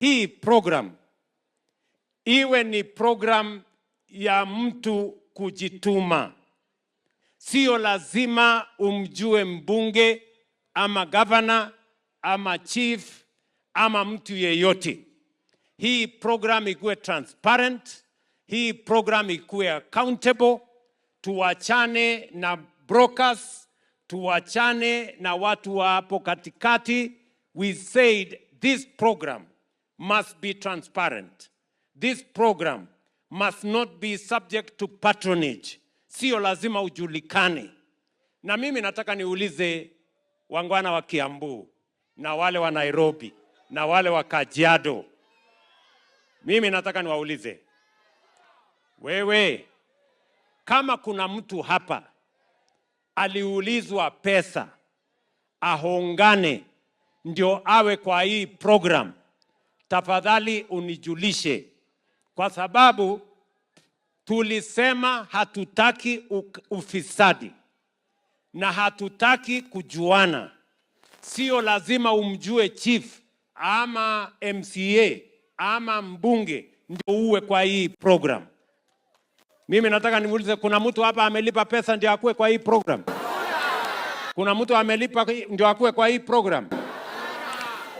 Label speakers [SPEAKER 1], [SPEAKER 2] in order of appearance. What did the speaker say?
[SPEAKER 1] hii program iwe ni program ya mtu kujituma. Sio lazima umjue mbunge ama governor ama chief ama mtu yeyote. Hii program ikuwe transparent, hii program ikuwe accountable. Tuachane na brokers, tuachane na watu wa hapo katikati. We said this program must be transparent. This program must not be subject to patronage. Sio lazima ujulikane. Na mimi nataka niulize wangwana wa Kiambu na wale wa Nairobi na wale wa Kajiado. Mimi nataka niwaulize, wewe, kama kuna mtu hapa aliulizwa pesa ahongane ndio awe kwa hii program, tafadhali unijulishe, kwa sababu tulisema hatutaki ufisadi na hatutaki kujuana. Sio lazima umjue chief ama MCA ama mbunge ndio uwe kwa hii program. Mimi nataka nimuulize, kuna mtu hapa amelipa pesa ndio akue kwa hii program? Kuna mtu amelipa ndio akue kwa hii program?